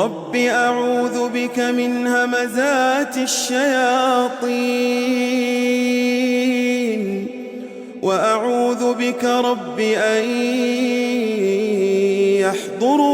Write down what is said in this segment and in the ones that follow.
رب أعوذ بك من همزات الشياطين وأعوذ بك رب أن يحضرون.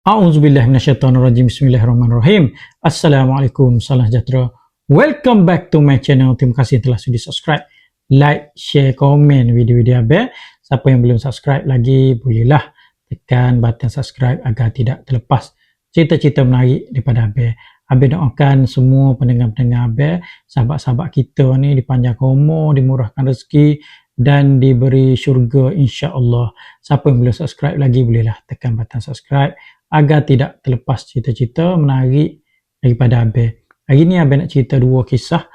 A'udzubillahi minasyaitonirrajim. Bismillahirrahmanirrahim. Assalamualaikum, salam sejahtera. Welcome back to my channel. Terima kasih telah sudi subscribe, like, share, komen video-video Abel. Siapa yang belum subscribe lagi, bolehlah tekan button subscribe agar tidak terlepas cerita-cerita menarik daripada Abel. Abel doakan semua pendengar-pendengar Abel, sahabat-sahabat kita ni dipanjangkan umur, dimurahkan rezeki dan diberi syurga insya-Allah. Siapa yang belum subscribe lagi, bolehlah tekan button subscribe agar tidak terlepas cerita-cerita menarik daripada Abel. Hari ni Abel nak cerita dua kisah.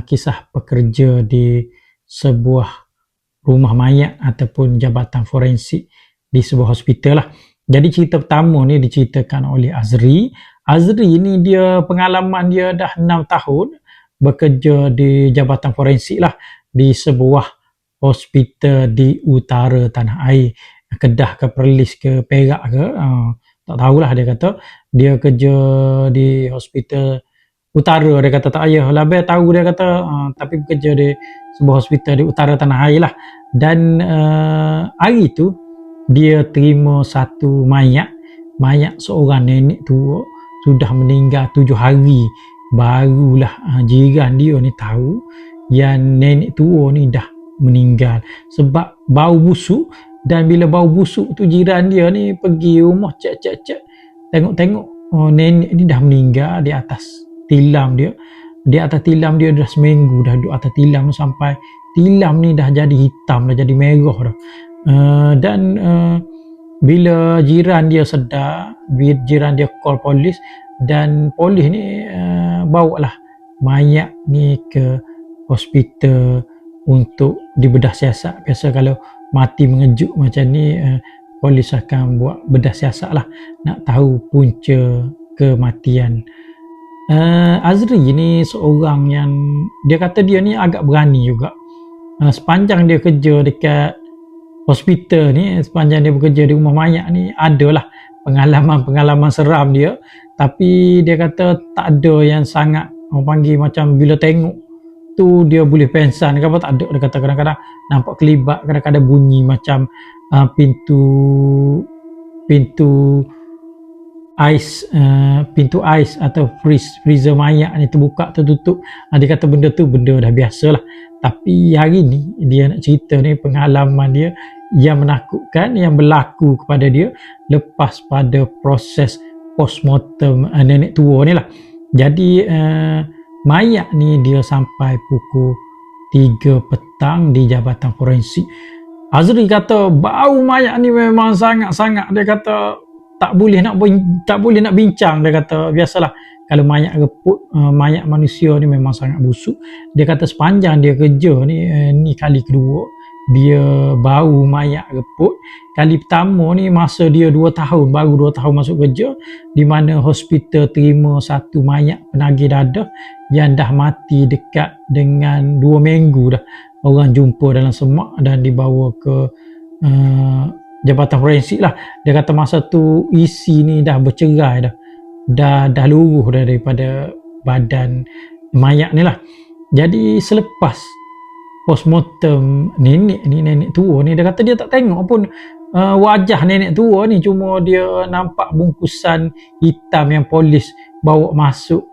Kisah pekerja di sebuah rumah mayat ataupun jabatan forensik di sebuah hospital lah. Jadi cerita pertama ni diceritakan oleh Azri. Azri ni dia pengalaman dia dah 6 tahun bekerja di jabatan forensik lah di sebuah hospital di utara tanah air. Kedah ke Perlis ke Perak ke, tak tahulah. Dia kata dia kerja di hospital utara. Dia kata tak payah label tahu, dia kata tapi bekerja di sebuah hospital di utara tanah air lah. Dan hari tu dia terima satu mayat seorang nenek tua, sudah meninggal 7 hari. Barulah jiran dia ni tahu yang nenek tua ni dah meninggal sebab bau busuk. Dan bila bau busuk tu, jiran dia ni pergi rumah cek, tengok nenek ni dah meninggal di atas tilam dia. Di atas tilam dia dah seminggu dah duduk atas tilam sampai tilam ni dah jadi hitam, dah jadi merah dah. Bila jiran dia sedar, jiran dia call polis, dan polis ni bawa lah mayat ni ke hospital untuk dibedah siasat. Biasa kalau mati mengejut macam ni, polis akan buat bedah siasat lah, nak tahu punca kematian. Azri ni seorang yang dia kata dia ni agak berani juga. Sepanjang dia kerja dekat hospital ni, sepanjang dia bekerja di rumah mayat ni, adalah pengalaman-pengalaman seram dia. Tapi dia kata tak ada yang sangat orang panggil macam bila tengok tu dia boleh pengsan ke apa, tak ada. Dia kata kadang-kadang nampak kelibat, kadang-kadang bunyi macam pintu ais atau freezer mayat ni terbuka tertutup. Dia kata benda tu benda dah biasa lah. Tapi hari ni dia nak cerita ni pengalaman dia yang menakutkan yang berlaku kepada dia lepas pada proses postmortem nenek tua ni lah. Jadi mayat ni dia sampai pukul 3 petang di jabatan forensik. Azri kata bau mayat ni memang sangat-sangat, dia kata tak boleh nak bincang. Dia kata biasalah kalau mayat reput, mayat manusia ni memang sangat busuk. Dia kata sepanjang dia kerja ni kali kedua dia bau mayat reput. Kali pertama ni masa dia 2 tahun, baru 2 tahun masuk kerja, di mana hospital terima satu mayat penagih dadah yang dah mati dekat dengan 2 minggu dah. Orang jumpa dalam semak dan dibawa ke jabatan forensik lah. Dia kata masa tu isi ni dah bercerai dah luruh daripada badan mayat ni lah. Jadi selepas postmortem nenek tua ni, dia kata dia tak tengok pun wajah nenek tua ni, cuma dia nampak bungkusan hitam yang polis bawa masuk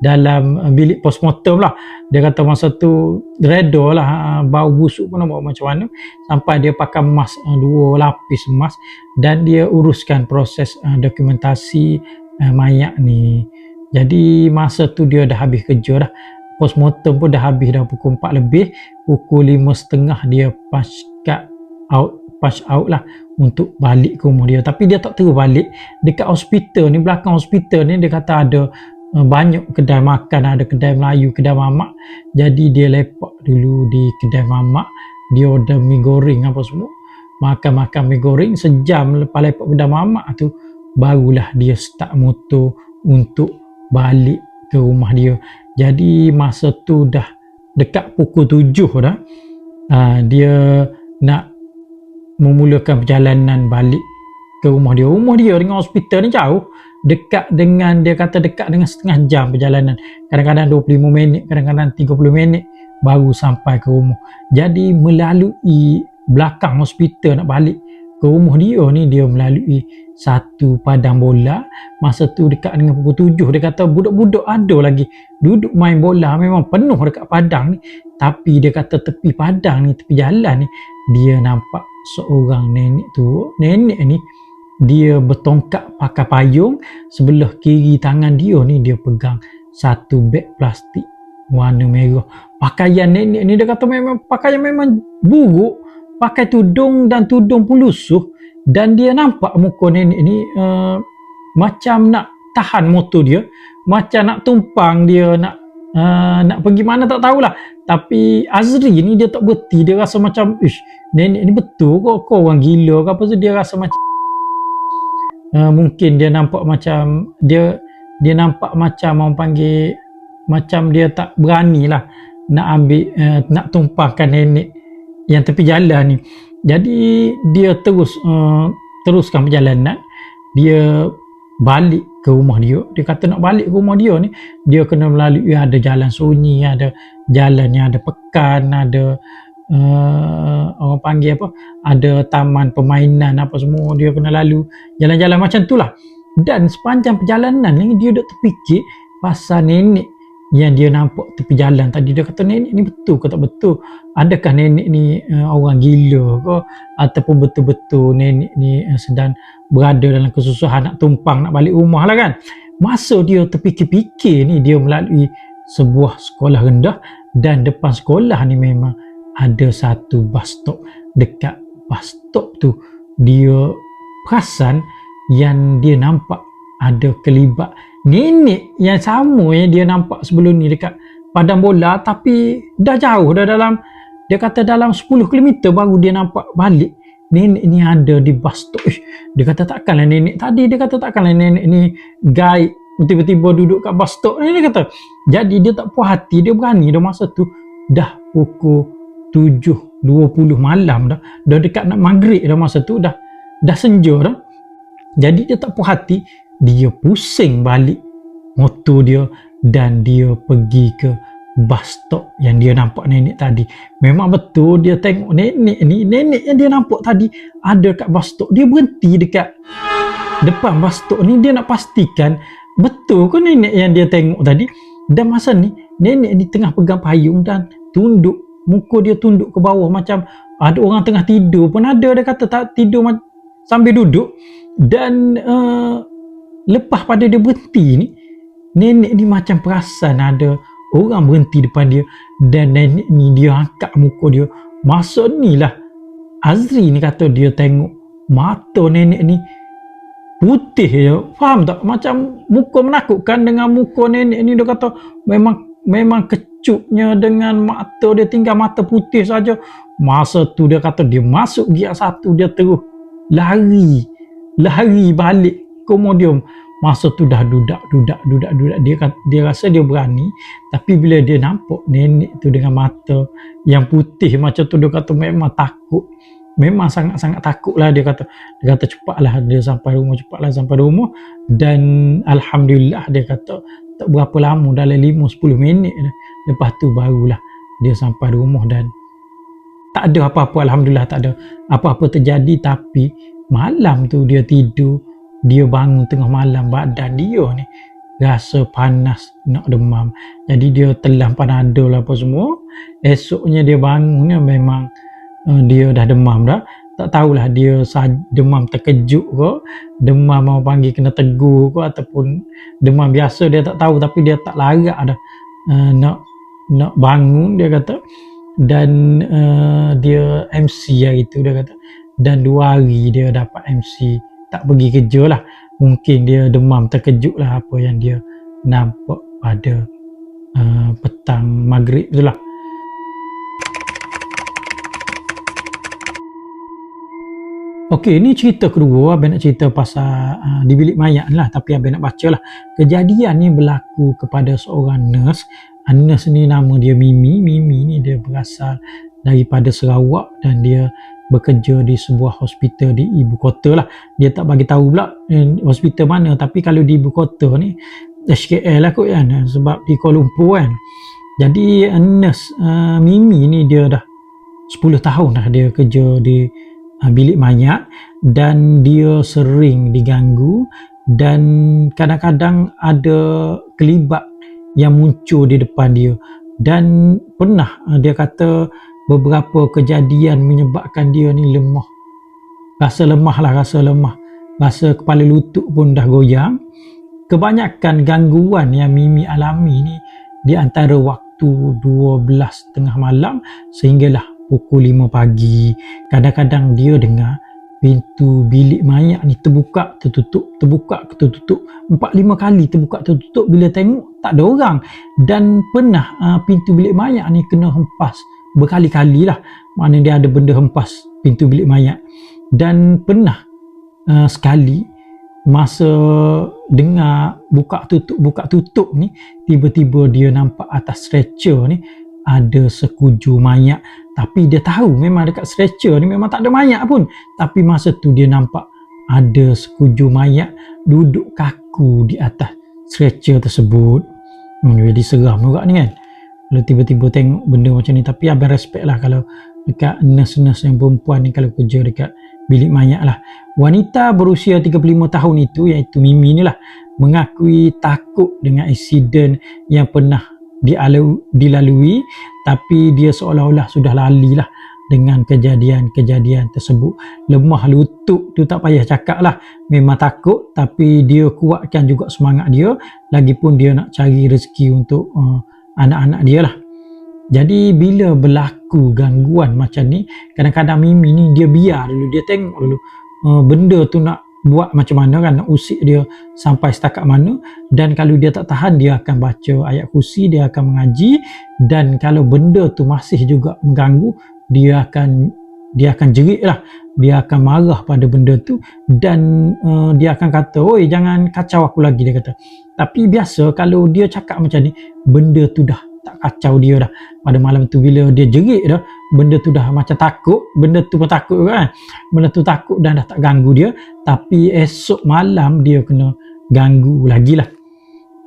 dalam bilik postmortem lah. Dia kata masa tu reda lah, bau busuk pun nampak macam mana, sampai dia pakai mask 2 lapis mask dan dia uruskan proses dokumentasi mayat ni. Jadi masa tu dia dah habis kerja dah. Postmortem pun dah habis dah pukul 4 lebih. Pukul 5.30 dia punch out lah untuk balik ke rumah dia. Tapi dia tak terus balik. Dekat hospital ni, belakang hospital ni, dia kata ada banyak kedai makan, ada kedai Melayu, kedai mamak. Jadi dia lepak dulu di kedai mamak, dia order mi goreng apa semua, makan mi goreng. Sejam lepas lepak kedai mamak tu, barulah dia start motor untuk balik ke rumah dia. Jadi masa tu dah dekat pukul 7 dah. Dia nak memulakan perjalanan balik ke rumah dia. Rumah dia dengan hospital ni jauh, dekat dengan setengah jam perjalanan, kadang-kadang 25 minit, kadang-kadang 30 minit baru sampai ke rumah. Jadi melalui belakang hospital nak balik ke rumah dia ni, dia melalui satu padang bola. Masa tu dekat dengan pukul 7, dia kata budak-budak ada lagi duduk main bola, memang penuh dekat padang ni. Tapi dia kata tepi padang ni, tepi jalan ni, dia nampak seorang nenek tu. Nenek ni dia bertongkat pakai payung, sebelah kiri tangan dia ni dia pegang satu beg plastik warna merah. Pakaian nenek ni dia kata memang pakaian memang buruk, pakai tudung dan tudung pelusuh, dan dia nampak muka nenek ni macam nak tahan motor dia, macam nak tumpang dia, nak pergi mana tak tahulah. Tapi Azri ni dia tak berhenti, dia rasa macam nenek ni betul kau orang gila ke apa tu. Dia rasa macam mungkin dia nampak macam dia nampak macam orang panggil macam dia tak berani lah nak ambil nak tumpahkan nenek yang tepi jalan ni. Jadi dia teruskan perjalanan, dia balik ke rumah dia. Dia kata nak balik ke rumah dia ni, dia kena melalui ada jalan sunyi, ada jalan yang ada pekan, ada orang panggil apa, ada taman permainan apa semua, dia kena lalu jalan-jalan macam tu lah. Dan sepanjang perjalanan ni dia duk terfikir pasal nenek yang dia nampak tepi jalan tadi. Dia kata nenek ni betul ke tak betul, adakah nenek ni orang gila ke, ataupun betul-betul nenek ni sedang berada dalam kesusahan nak tumpang nak balik rumah lah kan. Masa dia terfikir-fikir ni, dia melalui sebuah sekolah rendah, dan depan sekolah ni memang ada satu bus stop. Dekat bus stop tu dia perasan yang dia nampak ada kelibat nenek yang sama yang dia nampak sebelum ni dekat padang bola, tapi dah jauh, dah dalam, dia kata dalam 10 km baru dia nampak balik nenek ni ada di bus stop. Dia kata takkanlah nenek tadi, dia kata takkanlah nenek ni gaib tiba-tiba duduk kat bus stop ni, dia kata. Jadi dia tak puas hati, dia berani dah. Masa tu dah pukul 7.20 malam dah dekat nak maghrib dah, masa tu dah senja dah. Jadi dia tak puas hati, dia pusing balik motor dia dan dia pergi ke bus stop yang dia nampak nenek tadi. Memang betul dia tengok nenek yang dia nampak tadi ada kat bus stop. Dia berhenti dekat depan bus stop ni, dia nak pastikan betul ke nenek yang dia tengok tadi. Dan masa ni nenek ni tengah pegang payung dan tunduk, muka dia tunduk ke bawah macam ada orang tengah tidur pun ada. Dia kata tak tidur sambil duduk. Dan lepas pada dia berhenti ni, nenek ni macam perasan ada orang berhenti depan dia, dan nenek ni dia angkat muka dia. Masa ni lah Azri ni kata dia tengok mata nenek ni putih je, faham tak? Macam muka menakutkan dengan muka nenek ni. Dia kata memang kecupnya dengan mata dia, tinggal mata putih saja. Masa tu dia kata dia masuk gear 1, dia terus lari balik Komodium. Masa tu dah dudak. Dia rasa dia berani, tapi bila dia nampak nenek tu dengan mata yang putih macam tu, dia kata memang takut, memang sangat-sangat takut lah. Dia kata cepatlah dia sampai rumah, dan alhamdulillah dia kata tak berapa lama, dalam 5-10 minit lepas tu barulah dia sampai rumah, dan tak ada apa-apa, alhamdulillah tak ada apa-apa terjadi. Tapi malam tu dia tidur, dia bangun tengah malam, badan dia ni rasa panas, nak demam. Jadi dia telan Panadol apa semua. Esoknya dia bangun ni memang dia dah demam dah. Tak tahulah dia demam terkejut ke, demam mau panggil kena tegur ke, ataupun demam biasa, dia tak tahu. Tapi dia tak larat dah nak bangun, dia kata. Dan dia MC hari tu, dia kata. Dan 2 hari dia dapat MC, tak pergi kerja lah. Mungkin dia demam terkejut lah apa yang dia nampak pada petang maghrib tu lah. Okey, ni cerita kedua. Abang nak cerita pasal di bilik mayat lah, tapi abang nak baca lah. Kejadian ni berlaku kepada seorang nurse. Nurse ni nama dia Mimi. Mimi ni dia berasal daripada Sarawak, dan dia bekerja di sebuah hospital di ibu kota lah. Dia tak bagi tahu pula hospital mana, tapi kalau di ibu kota ni HKL lah kot kan, sebab di Kuala Lumpur kan. Jadi nurse Mimi ni dia dah 10 tahun dah dia kerja di bilik mayat, dan dia sering diganggu dan kadang-kadang ada kelibat yang muncul di depan dia. Dan pernah dia kata beberapa kejadian menyebabkan dia ni lemah, rasa lemah, rasa kepala lutut pun dah goyang. Kebanyakan gangguan yang Mimi alami ni di antara waktu 12:30 malam sehinggalah pukul 5 pagi. Kadang-kadang dia dengar pintu bilik mayat ni terbuka tertutup 4-5 kali, terbuka tertutup. Bila tengok tak ada orang, dan pernah pintu bilik mayat ni kena hempas berkali-kali lah, maknanya dia ada benda hempas pintu bilik mayat. Dan pernah sekali masa dengar buka tutup ni, tiba-tiba dia nampak atas stretcher ni ada sekujur mayat. Tapi dia tahu memang dekat stretcher ni memang tak ada mayat pun, tapi masa tu dia nampak ada sekujur mayat duduk kaku di atas stretcher tersebut. Jadi seram juga ni kan kalau tiba-tiba tengok benda macam ni. Tapi abang respect lah kalau dekat nurse-nurse yang perempuan ni kalau kerja dekat bilik mayat lah. Wanita berusia 35 tahun itu, iaitu Mimi ni lah, mengakui takut dengan insiden yang pernah dilalui, tapi dia seolah-olah sudah lali lah dengan kejadian-kejadian tersebut. Lemah lutut tu tak payah cakap lah, memang takut, tapi dia kuatkan juga semangat dia, lagipun dia nak cari rezeki untuk anak-anak dia lah. Jadi bila berlaku gangguan macam ni, kadang-kadang Mimi ni dia biar dulu, dia tengok dulu benda tu nak buat macam mana kan, nak usik dia sampai setakat mana. Dan kalau dia tak tahan, dia akan baca ayat kursi, dia akan mengaji. Dan kalau benda tu masih juga mengganggu, dia akan jerit lah, dia akan marah pada benda tu, dan dia akan kata, oi jangan kacau aku lagi, dia kata. Tapi biasa kalau dia cakap macam ni, benda tu dah tak kacau dia dah. Pada malam tu bila dia jerit dah, benda tu dah macam takut, benda tu pun takut kan, benda tu takut dan dah tak ganggu dia. Tapi esok malam dia kena ganggu lagi lah.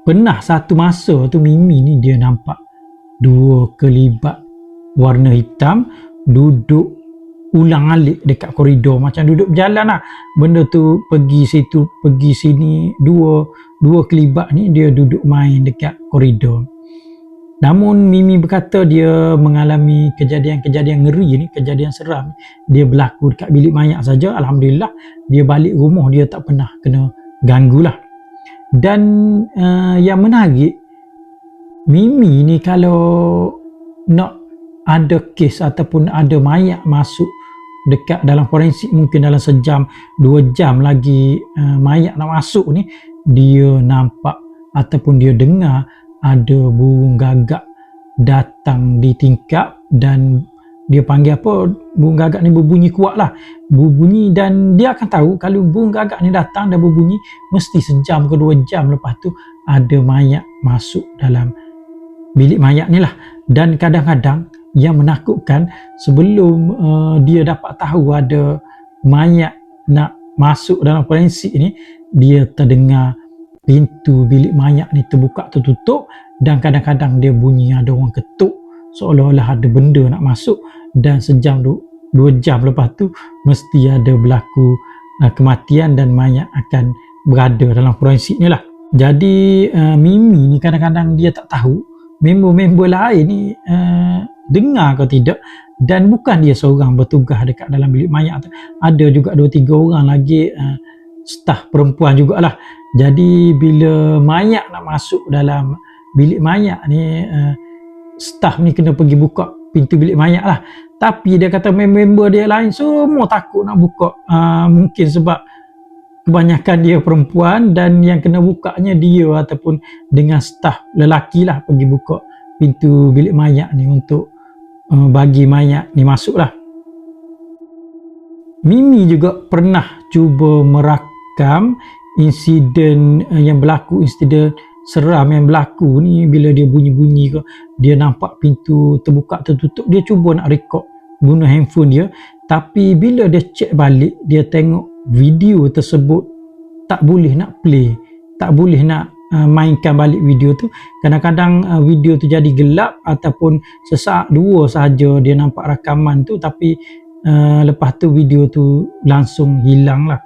Pernah satu masa tu Mimi ni dia nampak dua kelibat warna hitam duduk ulang alik dekat koridor, macam duduk berjalan lah. Benda tu pergi situ pergi sini, dua kelibat ni dia duduk main dekat koridor. Namun Mimi berkata dia mengalami kejadian-kejadian ngeri ni, kejadian seram, dia berlaku dekat bilik mayat saja. Alhamdulillah dia balik rumah dia tak pernah kena ganggu lah. Dan yang menarik, Mimi ni kalau nak ada kes ataupun ada mayat masuk dekat dalam forensik, mungkin dalam sejam 2 jam lagi mayat nak masuk ni, dia nampak ataupun dia dengar ada burung gagak datang di tingkap. Dan dia panggil apa, burung gagak ni berbunyi kuat lah, berbunyi. Dan dia akan tahu kalau burung gagak ni datang dan berbunyi, mesti sejam ke 2 jam lepas tu ada mayat masuk dalam bilik mayat ni lah. Dan kadang-kadang yang menakutkan, sebelum dia dapat tahu ada mayat nak masuk dalam forensik ni, dia terdengar pintu bilik mayat ni terbuka tertutup, dan kadang-kadang dia bunyi ada orang ketuk, seolah-olah ada benda nak masuk. Dan sejam 2 jam lepas tu mesti ada berlaku kematian dan mayat akan berada dalam forensik ni lah. Jadi Mimi ni kadang-kadang dia tak tahu member-member lain ni dengar ke tidak. Dan bukan dia seorang bertugas dekat dalam bilik mayat, ada juga 2-3 orang lagi staf perempuan jugalah. Jadi bila mayat nak masuk dalam bilik mayat ni, staf ni kena pergi buka pintu bilik mayat lah. Tapi dia kata member dia lain semua takut nak buka, mungkin sebab kebanyakan dia perempuan, dan yang kena bukanya dia ataupun dengan staf lelaki lah pergi buka pintu bilik mayat ni untuk bagi mayat ni masuk lah. Mimi juga pernah cuba merakam insiden yang berlaku, insiden seram yang berlaku ni. Bila dia bunyi-bunyi ke, dia nampak pintu terbuka tertutup, dia cuba nak rekod guna handphone dia. Tapi bila dia cek balik, dia tengok video tersebut tak boleh nak play, tak boleh nak mainkan balik video tu. Kadang-kadang video tu jadi gelap ataupun sesaat dua saja dia nampak rakaman tu, tapi lepas tu video tu langsung hilang lah.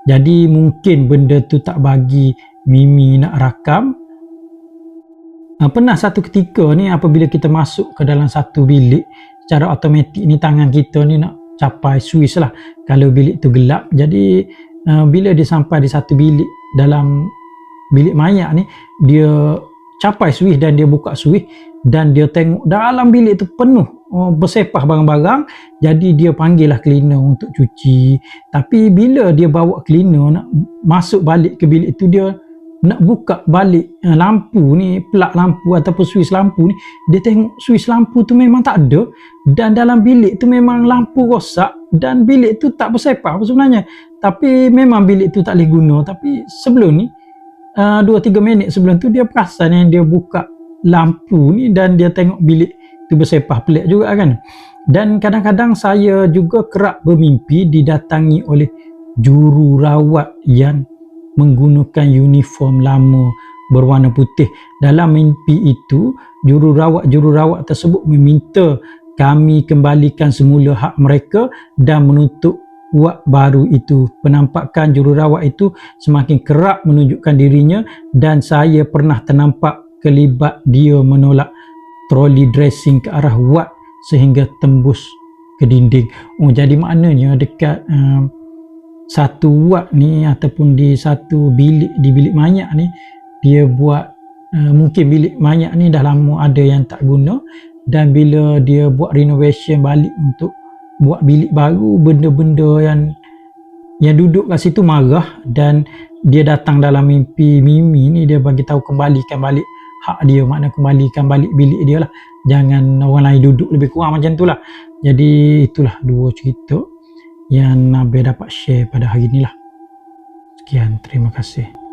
Jadi mungkin benda tu tak bagi Mimi nak rakam. Pernah satu ketika ni, apabila kita masuk ke dalam satu bilik, secara automatik ni tangan kita ni nak capai switch lah kalau bilik tu gelap. Jadi bila dia sampai di satu bilik, dalam bilik mayat ni, dia capai switch dan dia buka switch dan dia tengok dalam bilik tu penuh bersepah barang-barang. Jadi dia panggil lah cleaner untuk cuci. Tapi bila dia bawa cleaner nak masuk balik ke bilik tu, dia nak buka balik lampu ni, plug lampu ataupun switch lampu ni, dia tengok switch lampu tu memang tak ada, dan dalam bilik tu memang lampu rosak dan bilik tu tak bersepah sebenarnya. Tapi memang bilik tu tak boleh guna. Tapi sebelum ni 2-3 minit sebelum tu, dia perasan yang dia buka lampu ni dan dia tengok bilik tu bersepah. Pelik juga kan. Dan kadang-kadang saya juga kerap bermimpi didatangi oleh jururawat yang menggunakan uniform lama berwarna putih. Dalam mimpi itu, jururawat tersebut meminta kami kembalikan semula hak mereka dan menuntut wak baru itu. Penampakan jururawat itu semakin kerap menunjukkan dirinya, dan saya pernah ternampak kelibat dia menolak troli dressing ke arah wak sehingga tembus ke dinding. Jadi maknanya dekat satu ward ni ataupun di satu bilik, di bilik mayat ni, dia buat mungkin bilik mayat ni dah lama ada yang tak guna, dan bila dia buat renovation balik untuk buat bilik baru, benda-benda yang duduk kat situ marah, dan dia datang dalam mimpi Mimi ni, dia bagi tahu kembalikan balik hak dia, makna kembalikan balik bilik dia lah, jangan orang lain duduk, lebih kurang macam tu lah. Jadi itulah dua cerita yang Nabil dapat share pada hari ni lah. Sekian, terima kasih.